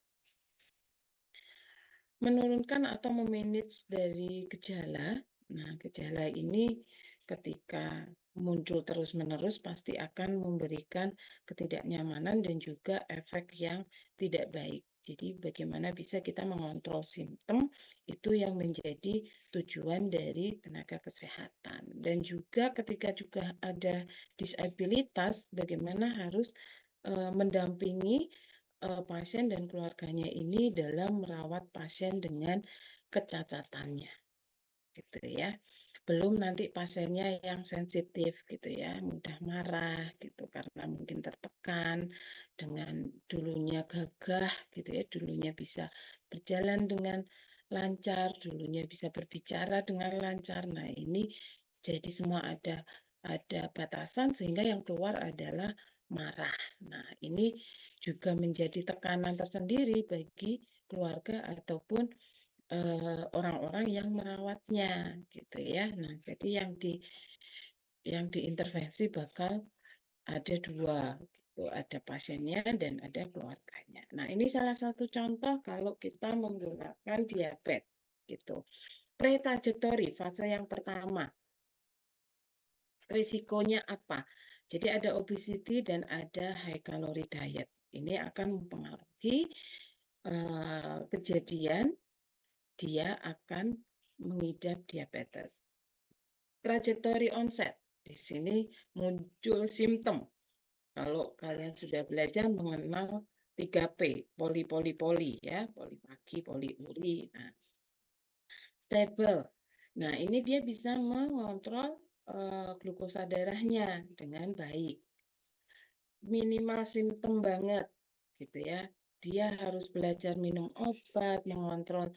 Menurunkan atau memanage dari gejala. Nah, gejala ini ketika muncul terus-menerus pasti akan memberikan ketidaknyamanan dan juga efek yang tidak baik. Jadi bagaimana bisa kita mengontrol simptom itu yang menjadi tujuan dari tenaga kesehatan. Dan juga ketika juga ada disabilitas, bagaimana harus mendampingi pasien dan keluarganya ini dalam merawat pasien dengan kecacatannya, gitu ya. Belum nanti pasiennya yang sensitif gitu ya, mudah marah gitu karena mungkin tertekan, dengan dulunya gagah gitu ya, dulunya bisa berjalan dengan lancar, dulunya bisa berbicara dengan lancar. Nah, ini jadi semua ada batasan sehingga yang keluar adalah marah. Nah, ini juga menjadi tekanan tersendiri bagi keluarga ataupun orang-orang yang merawatnya gitu ya. Nah, jadi yang diintervensi bakal ada dua gitu, ada pasiennya dan ada keluarganya. Nah, ini salah satu contoh kalau kita menggunakan diabetes gitu. Pre-trajectory fase yang pertama. Risikonya apa? Jadi ada obesity dan ada high calorie diet. Ini akan mempengaruhi kejadian dia akan mengidap diabetes. Trajektori onset. Di sini muncul simptom. Kalau kalian sudah belajar mengenal 3P, poli ya, polipagi, poliuri. Nah, stable. Nah, ini dia bisa mengontrol glukosa darahnya dengan baik. Minimal simptom banget gitu ya. Dia harus belajar minum obat, mengontrol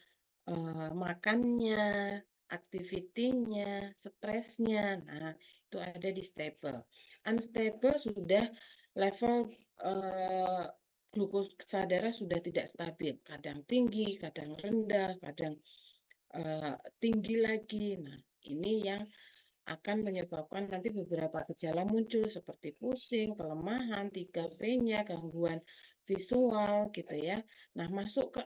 makannya, aktivitinya, stresnya. Nah, itu ada di stable. Unstable sudah level glukosa darah sudah tidak stabil, kadang tinggi, kadang rendah, kadang tinggi lagi. Nah, ini yang akan menyebabkan nanti beberapa gejala muncul seperti pusing, pelemahan, 3P-nya, gangguan visual gitu ya. Nah, masuk ke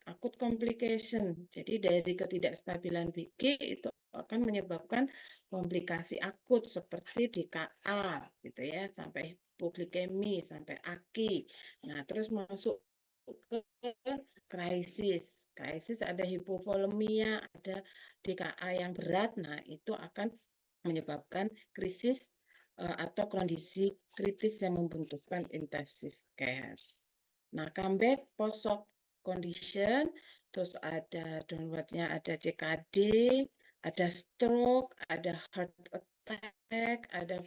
akut complication. Jadi dari ketidakstabilan BG itu akan menyebabkan komplikasi akut seperti DKA gitu ya, sampai hipoglikemi, sampai AKI. Nah, terus masuk ke krisis. Krisis ada hipovolemia, ada DKA yang berat. Nah, itu akan menyebabkan krisis atau kondisi kritis yang membutuhkan intensive care. Nah, comeback post-shock condition, terus ada downwardnya ada CKD, ada stroke, ada heart attack, ada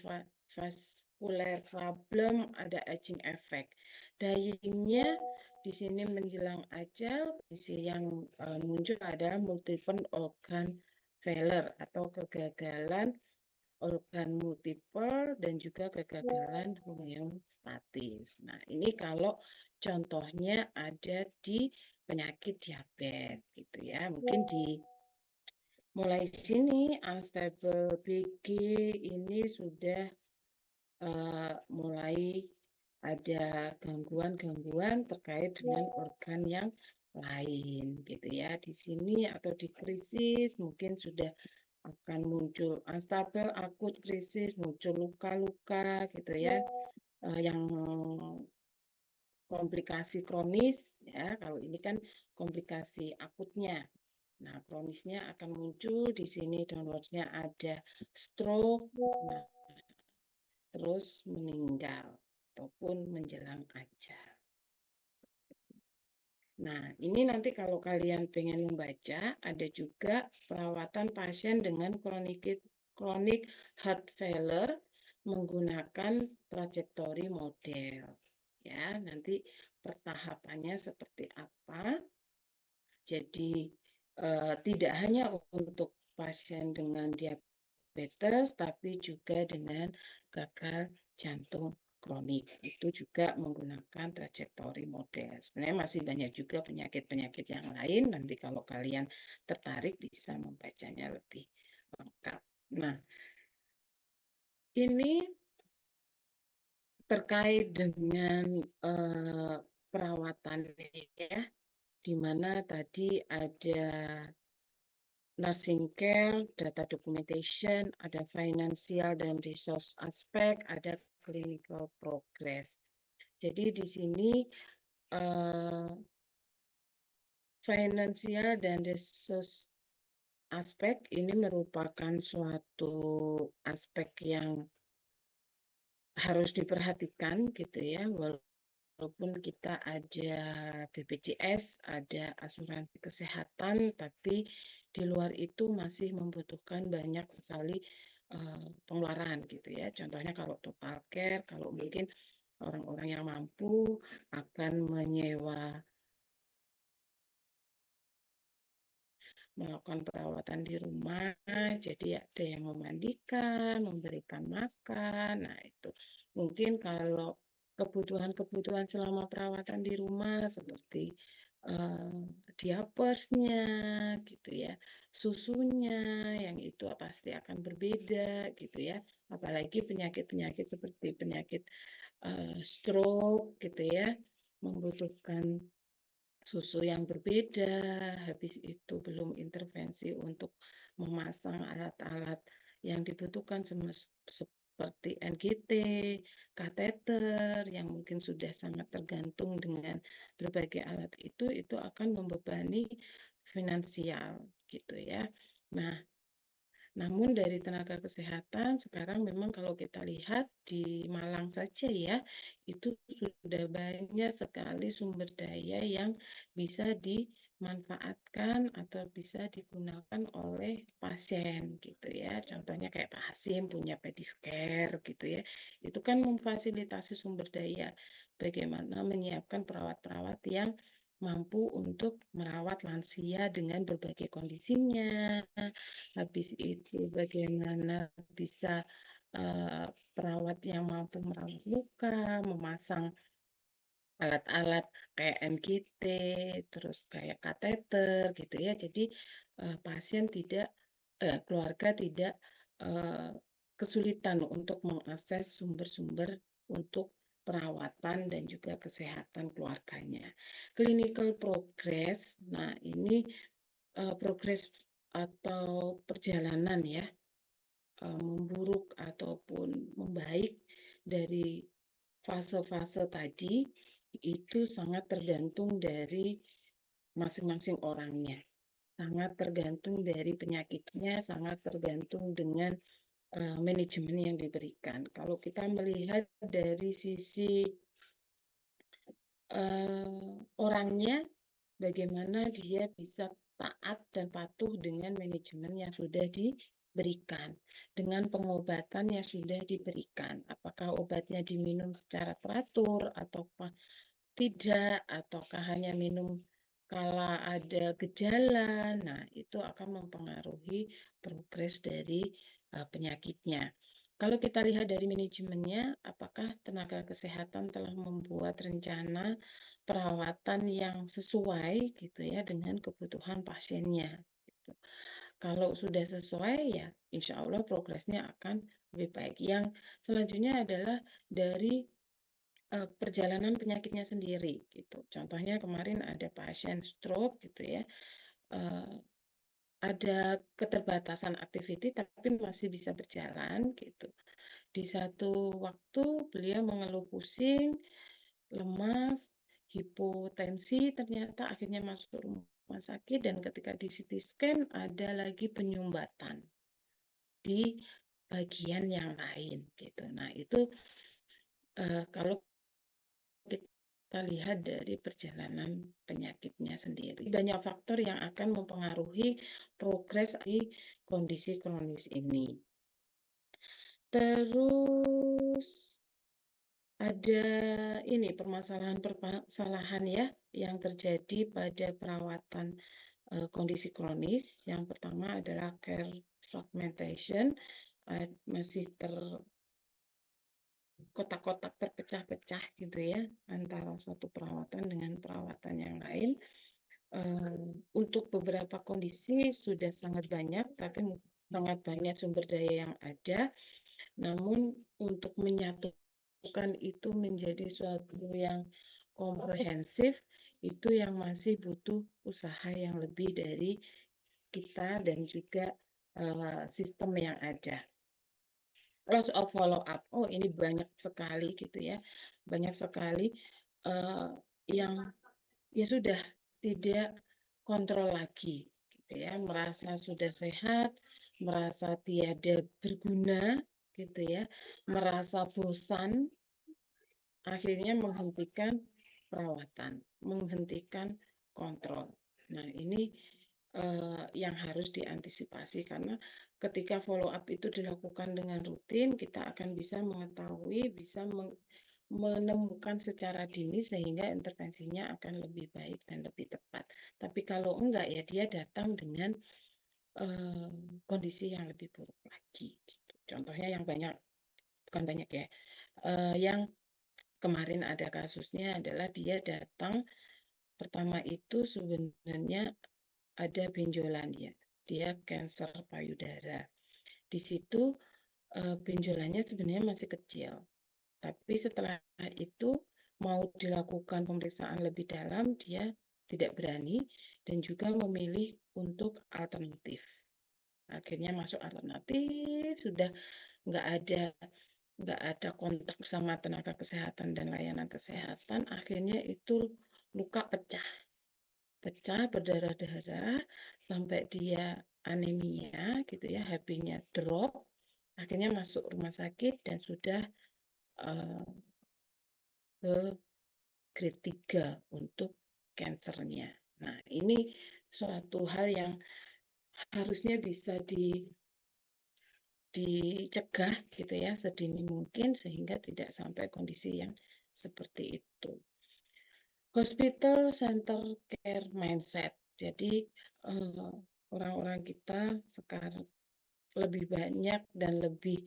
vascular problem, ada aging effect. Dyingnya di sini menjelang ajal, kondisi yang muncul adalah multiple organ failure atau kegagalan organ multiple dan juga kegagalan homeostatis. Nah, ini kalau contohnya ada di penyakit diabetes gitu ya. Mungkin di mulai sini unstable BG ini sudah mulai ada gangguan-gangguan terkait dengan organ yang lain gitu ya. Di sini atau di krisis mungkin sudah akan muncul unstable, akut, krisis, muncul luka-luka gitu ya, yang komplikasi kronis ya. Kalau ini kan komplikasi akutnya. Nah, kronisnya akan muncul di sini downloadnya ada stroke, nah, terus meninggal ataupun menjelang ajal. Nah, ini nanti kalau kalian pengen membaca, ada juga perawatan pasien dengan chronic heart failure menggunakan trajektori model. Ya, nanti pertahapannya seperti apa. Jadi, tidak hanya untuk pasien dengan diabetes, tapi juga dengan gagal jantung kronik. Itu juga menggunakan trajektori model. Sebenarnya masih banyak juga penyakit-penyakit yang lain. Nanti kalau kalian tertarik bisa membacanya lebih lengkap. Nah, ini terkait dengan perawatan ya, di mana tadi ada nursing care, data documentation, ada financial dan resource aspek, ada clinical progress. Jadi di sini financial dan resource aspek ini merupakan suatu aspek yang harus diperhatikan gitu ya, walaupun kita ada BPJS, ada asuransi kesehatan, tapi di luar itu masih membutuhkan banyak sekali pengeluaran gitu ya. Contohnya kalau total care, kalau mungkin orang-orang yang mampu akan menyewa melakukan perawatan di rumah, jadi ada yang memandikan, memberikan makan. Nah, itu mungkin kalau kebutuhan-kebutuhan selama perawatan di rumah seperti diapersnya gitu ya, susunya yang itu pasti akan berbeda gitu ya. Apalagi penyakit-penyakit seperti penyakit stroke gitu ya, membutuhkan susu yang berbeda, habis itu belum intervensi untuk memasang alat-alat yang dibutuhkan seperti NGT, kateter yang mungkin sudah sangat tergantung dengan berbagai alat itu akan membebani finansial gitu ya. Nah, namun dari tenaga kesehatan sekarang memang kalau kita lihat di Malang saja ya, itu sudah banyak sekali sumber daya yang bisa dimanfaatkan atau bisa digunakan oleh pasien gitu ya. Contohnya kayak Pak Hasim punya Pedicare gitu ya. Itu kan memfasilitasi sumber daya bagaimana menyiapkan perawat-perawat yang mampu untuk merawat lansia dengan berbagai kondisinya. Habis itu bagaimana bisa perawat yang mampu merawat luka, memasang alat-alat kayak MGT, terus kayak kateter gitu ya. Jadi pasien tidak, keluarga tidak kesulitan untuk mengakses sumber-sumber untuk perawatan dan juga kesehatan keluarganya. Clinical progress, nah ini progres atau perjalanan ya, memburuk ataupun membaik dari fase-fase tadi itu sangat tergantung dari masing-masing orangnya, sangat tergantung dari penyakitnya, sangat tergantung dengan manajemen yang diberikan. Kalau kita melihat dari sisi orangnya, bagaimana dia bisa taat dan patuh dengan manajemen yang sudah diberikan, dengan pengobatan yang sudah diberikan. Apakah obatnya diminum secara teratur atau tidak, ataukah hanya minum kala ada gejala. Nah, itu akan mempengaruhi progres dari penyakitnya. Kalau kita lihat dari manajemennya, apakah tenaga kesehatan telah membuat rencana perawatan yang sesuai gitu ya dengan kebutuhan pasiennya. Gitu. Kalau sudah sesuai ya insya Allah progresnya akan lebih baik. Yang selanjutnya adalah dari perjalanan penyakitnya sendiri gitu. Contohnya kemarin ada pasien stroke gitu ya. Ada keterbatasan aktiviti tapi masih bisa berjalan gitu. Di satu waktu beliau mengeluh pusing, lemas, hipotensi, ternyata akhirnya masuk rumah sakit dan ketika di CT scan ada lagi penyumbatan di bagian yang lain gitu. Nah, itu kalau kita lihat dari perjalanan penyakitnya sendiri. Banyak faktor yang akan mempengaruhi progres di kondisi kronis ini. Terus ada ini permasalahan ya yang terjadi pada perawatan kondisi kronis. Yang pertama adalah care fragmentation, masih kotak-kotak terpecah-pecah gitu ya antara satu perawatan dengan perawatan yang lain. Untuk beberapa kondisi sudah sangat banyak, tapi sangat banyak sumber daya yang ada. Namun untuk menyatukan itu menjadi suatu yang komprehensif, itu yang masih butuh usaha yang lebih dari kita dan juga sistem yang ada. Loss of follow up. Oh, ini banyak sekali gitu ya. Banyak sekali yang ya sudah tidak kontrol lagi gitu ya, merasa sudah sehat, merasa tiada berguna gitu ya, merasa bosan, akhirnya menghentikan perawatan, menghentikan kontrol. Nah, ini yang harus diantisipasi karena ketika follow up itu dilakukan dengan rutin, kita akan bisa mengetahui, bisa menemukan secara dini sehingga intervensinya akan lebih baik dan lebih tepat. Tapi kalau enggak ya dia datang dengan kondisi yang lebih buruk lagi. Gitu. Contohnya yang banyak, bukan banyak ya, yang kemarin ada kasusnya adalah dia datang pertama itu sebenarnya ada benjolan ya, dia kanker payudara. Di situ benjolannya sebenarnya masih kecil, tapi setelah itu mau dilakukan pemeriksaan lebih dalam, dia tidak berani dan juga memilih untuk alternatif. Akhirnya masuk alternatif, sudah nggak ada kontak sama tenaga kesehatan dan layanan kesehatan, akhirnya itu luka pecah berdarah-darah sampai dia anemia gitu ya, HB-nya drop, akhirnya masuk rumah sakit dan sudah ke grade 3 untuk kansernya. Nah, ini suatu hal yang harusnya bisa dicegah gitu ya sedini mungkin sehingga tidak sampai kondisi yang seperti itu. Hospital center care mindset. Jadi orang-orang kita sekarang lebih banyak dan lebih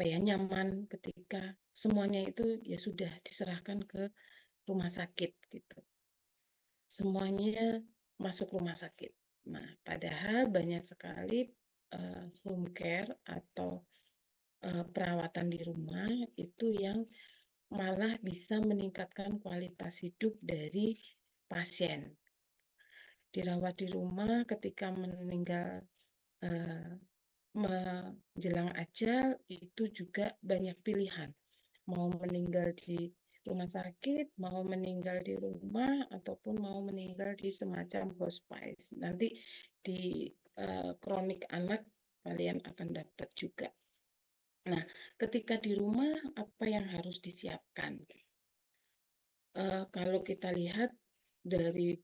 nyaman ketika semuanya itu ya sudah diserahkan ke rumah sakit gitu. Semuanya masuk rumah sakit. Nah, padahal banyak sekali home care atau perawatan di rumah itu yang malah bisa meningkatkan kualitas hidup dari pasien. Dirawat di rumah ketika meninggal menjelang ajal itu juga banyak pilihan. Mau meninggal di rumah sakit, mau meninggal di rumah, ataupun mau meninggal di semacam hospice. Nanti di kronik anak kalian akan dapat juga. Nah, ketika di rumah apa yang harus disiapkan? Kalau kita lihat dari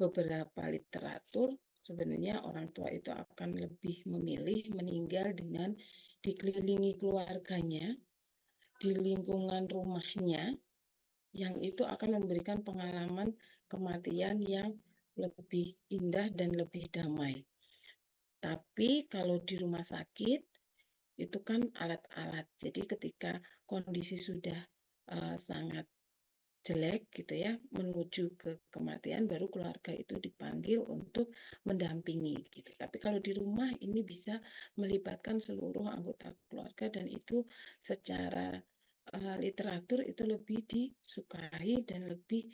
beberapa literatur, sebenarnya orang tua itu akan lebih memilih meninggal dengan dikelilingi keluarganya, di lingkungan rumahnya, yang itu akan memberikan pengalaman kematian yang lebih indah dan lebih damai. Tapi kalau di rumah sakit, itu kan alat-alat. Jadi ketika kondisi sudah sangat jelek gitu ya, menuju ke kematian, baru keluarga itu dipanggil untuk mendampingi gitu. Tapi kalau di rumah ini bisa melibatkan seluruh anggota keluarga dan itu secara literatur itu lebih disukai dan lebih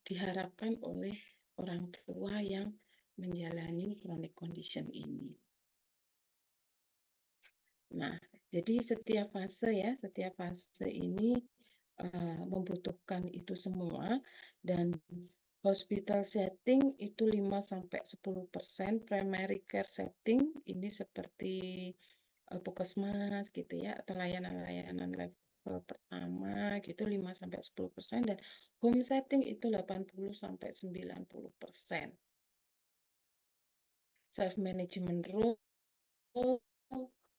diharapkan oleh orang tua yang menjalani chronic condition ini. Nah, jadi setiap fase ini membutuhkan itu semua dan hospital setting itu 5-10%, primary care setting ini seperti puskesmas gitu ya atau layanan-layanan level pertama gitu 5-10% dan home setting itu 80-90%. Self management role,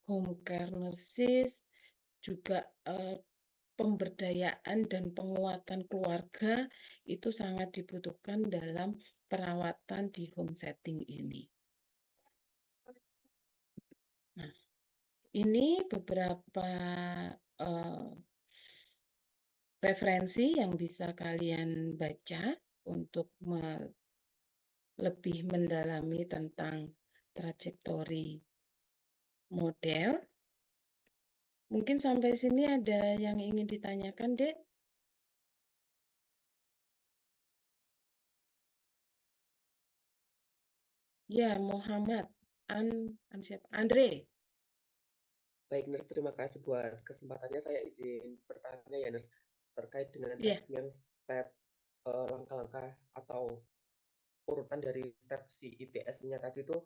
home care nurses juga pemberdayaan dan penguatan keluarga itu sangat dibutuhkan dalam perawatan di home setting ini. Nah, ini beberapa referensi yang bisa kalian baca untuk lebih mendalami tentang trajektori model. Mungkin sampai sini ada yang ingin ditanyakan, Dek? Ya, Muhammad. Siapa? Andre. Baik, Nurse, terima kasih buat kesempatannya. Saya izin bertanya ya, Nurse, terkait dengan Ya. tadi yang step langkah-langkah atau urutan dari step si IPS-nya tadi itu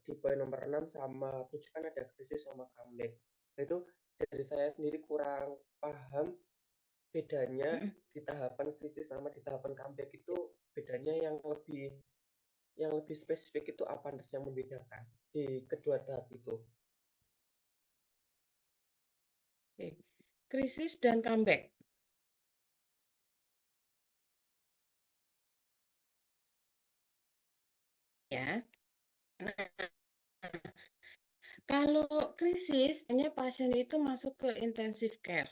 di poin nomor 6 sama 7 kan ada krisis sama comeback. Nah, itu dari saya sendiri kurang paham bedanya di tahapan krisis sama di tahapan comeback itu bedanya yang lebih spesifik itu apa, Nurse, yang membedakan di kedua tahap itu? Oke. Krisis dan comeback. Ya. Nah, kalau krisis, hanya pasien itu masuk ke intensive care.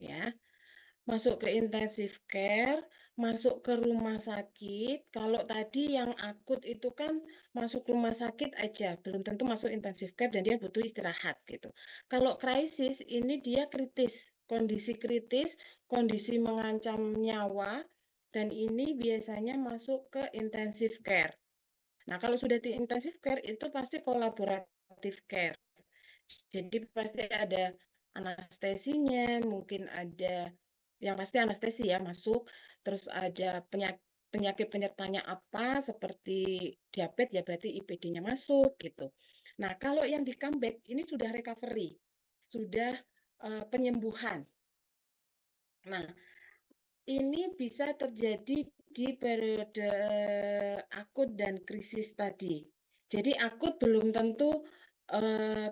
Ya. Masuk ke intensive care, masuk ke rumah sakit. Kalau tadi yang akut itu kan masuk rumah sakit aja, belum tentu masuk intensive care dan dia butuh istirahat gitu. Kalau krisis ini dia kritis, kondisi mengancam nyawa dan ini biasanya masuk ke intensive care. Nah, kalau sudah di intensive care itu pasti kolaboratif care. Jadi pasti ada anestesinya, mungkin ada yang pasti anestesi ya masuk, terus ada penyakit penyertanya apa seperti diabetes ya berarti IPD-nya masuk gitu. Nah, kalau yang di comeback ini sudah recovery, sudah penyembuhan. Nah, ini bisa terjadi di periode akut dan krisis tadi. Jadi akut belum tentu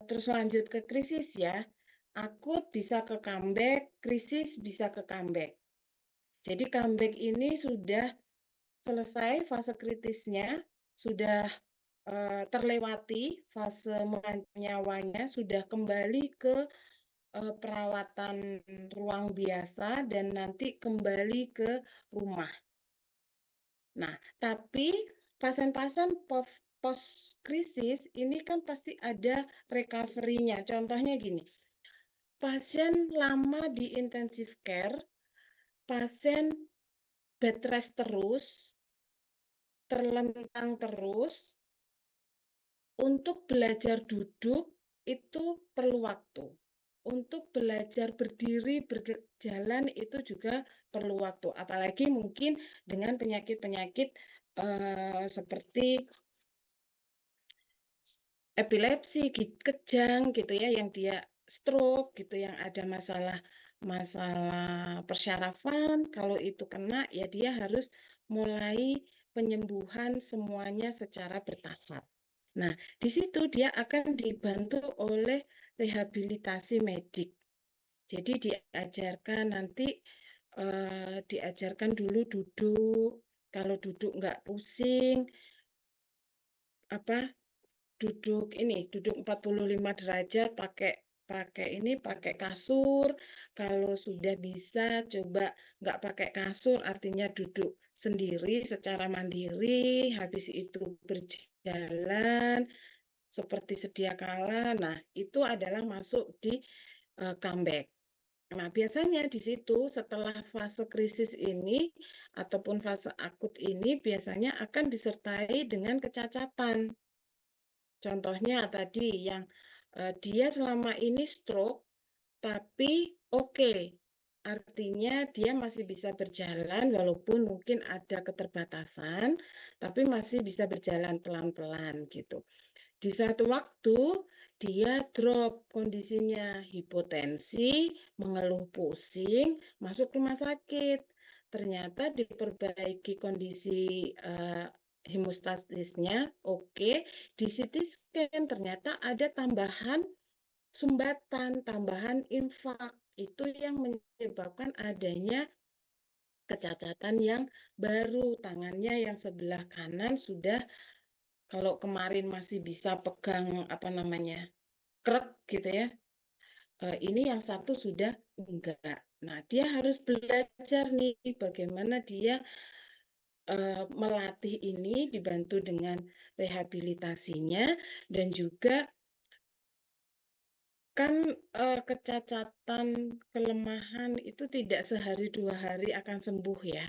terus lanjut ke krisis ya. Akut bisa ke comeback, krisis bisa ke comeback. Jadi comeback ini sudah selesai fase kritisnya, sudah terlewati fase mengancam nyawanya, sudah kembali ke perawatan ruang biasa dan nanti kembali ke rumah. Nah, tapi pasien-pasien post krisis ini kan pasti ada recovery-nya. Contohnya gini, pasien lama di intensive care, pasien bed rest terus, terlentang terus, untuk belajar duduk itu perlu waktu. Untuk belajar berdiri, berjalan itu juga perlu waktu. Apalagi mungkin dengan penyakit-penyakit seperti epilepsi, kejang gitu ya, yang dia stroke gitu, yang ada masalah persyarafan. Kalau itu kena ya dia harus mulai penyembuhan semuanya secara bertahap. Nah, di situ dia akan dibantu oleh rehabilitasi medik. Jadi diajarkan nanti diajarkan dulu duduk. Kalau duduk nggak pusing, apa duduk 45 derajat pakai kasur. Kalau sudah bisa coba nggak pakai kasur, artinya duduk sendiri secara mandiri, habis itu berjalan seperti sedia kala. Nah, itu adalah masuk di comeback. Nah, biasanya di situ setelah fase krisis ini ataupun fase akut ini biasanya akan disertai dengan kecacatan. Contohnya tadi yang dia selama ini stroke, tapi oke. Artinya dia masih bisa berjalan walaupun mungkin ada keterbatasan, tapi masih bisa berjalan pelan-pelan gitu. Di satu waktu dia drop kondisinya hipotensi, mengeluh pusing, masuk rumah sakit. Ternyata diperbaiki kondisi hemostatisnya, oke. Di CT scan ternyata ada tambahan sumbatan, tambahan infak. Itu yang menyebabkan adanya kecacatan yang baru. Tangannya yang sebelah kanan sudah, kalau kemarin masih bisa pegang krek gitu ya. Ini yang satu sudah enggak. Nah, dia harus belajar nih bagaimana dia melatih ini dibantu dengan rehabilitasinya, dan juga kan kecacatan, kelemahan itu tidak sehari 2 hari akan sembuh ya.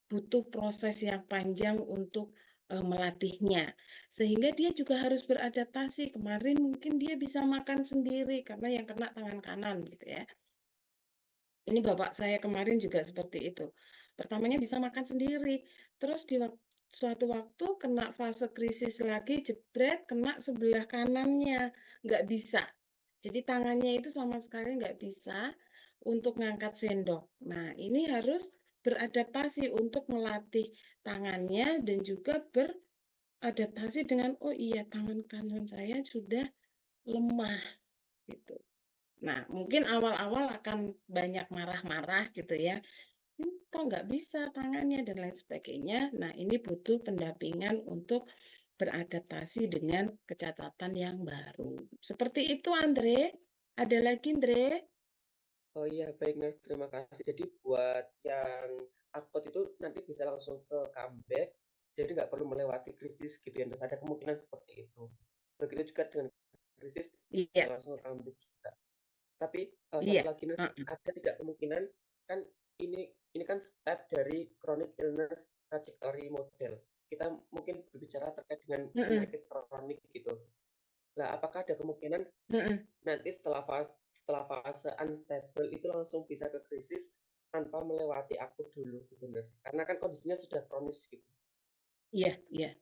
Butuh proses yang panjang untuk melatihnya. Sehingga dia juga harus beradaptasi. Kemarin mungkin dia bisa makan sendiri karena yang kena tangan kanan gitu ya. Ini bapak saya kemarin juga seperti itu. Pertamanya bisa makan sendiri, terus di suatu waktu kena fase krisis lagi, jebret, kena sebelah kanannya, nggak bisa. Jadi tangannya itu sama sekali nggak bisa untuk ngangkat sendok. Nah, ini harus beradaptasi untuk melatih tangannya dan juga beradaptasi dengan, oh iya tangan kanan saya sudah lemah gitu. Nah, mungkin awal-awal akan banyak marah-marah gitu ya. Kok nggak bisa tangannya dan lain sebagainya. Nah, ini butuh pendampingan untuk beradaptasi dengan kecacatan yang baru. Seperti itu, Andre. Ada lagi, Andre? Oh iya, baik Nurse, terima kasih. Jadi buat yang akut itu nanti bisa langsung ke comeback, jadi nggak perlu melewati krisis gitu ya, Nurse. Ada kemungkinan seperti itu. Begitu juga dengan krisis bisa Iya, langsung ke comeback juga. Tapi satu iya. lagi Nurse, ada tidak kemungkinan kan ini kan step dari chronic illness trajectory model. Kita mungkin berbicara terkait dengan penyakit kronik gitu. Nah, apakah ada kemungkinan nanti setelah fase unstable itu langsung bisa ke krisis tanpa melewati akut dulu gitu, Nurse? Karena kan kondisinya sudah kronis gitu. Iya, iya.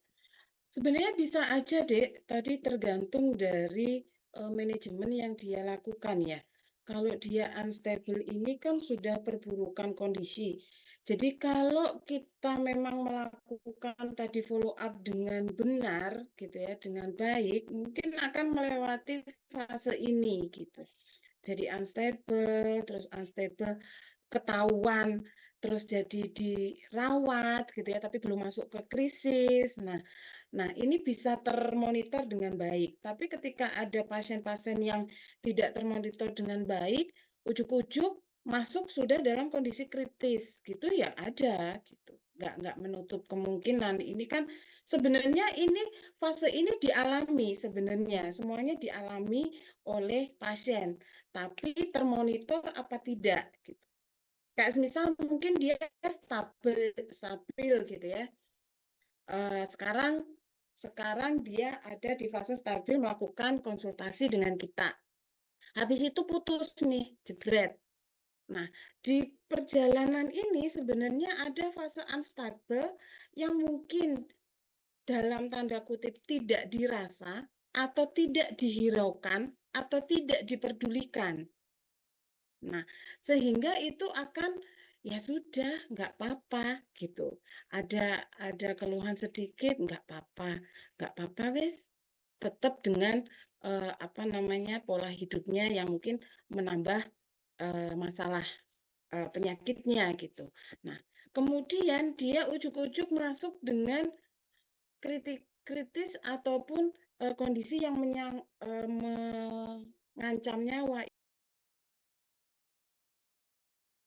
Sebenarnya bisa aja, Dek. Tadi tergantung dari manajemen yang dia lakukan ya. Kalau dia unstable ini kan sudah perburukan kondisi. Jadi kalau kita memang melakukan tadi follow up dengan benar gitu ya, dengan baik, mungkin akan melewati fase ini gitu. Jadi unstable, terus unstable ketahuan terus jadi dirawat gitu ya, tapi belum masuk ke krisis. Nah, ini bisa termonitor dengan baik. Tapi ketika ada pasien-pasien yang tidak termonitor dengan baik, ujuk-ujuk masuk sudah dalam kondisi kritis, gitu ya ada gitu. Nggak menutup kemungkinan. Ini kan sebenarnya fase ini dialami sebenarnya. Semuanya dialami oleh pasien. Tapi termonitor apa tidak gitu. Kayak misal mungkin dia stabil gitu ya. Sekarang dia ada di fase stabil melakukan konsultasi dengan kita. Habis itu putus nih, jebret. Nah, di perjalanan ini sebenarnya ada fase unstable yang mungkin dalam tanda kutip tidak dirasa atau tidak dihiraukan atau tidak diperdulikan. Nah, sehingga itu akan ya sudah nggak apa-apa gitu. Ada keluhan sedikit nggak apa-apa wes tetap dengan apa namanya pola hidupnya yang mungkin menambah masalah penyakitnya gitu. Nah, kemudian dia ujuk-ujuk masuk dengan kritis ataupun kondisi yang mengancam nyawa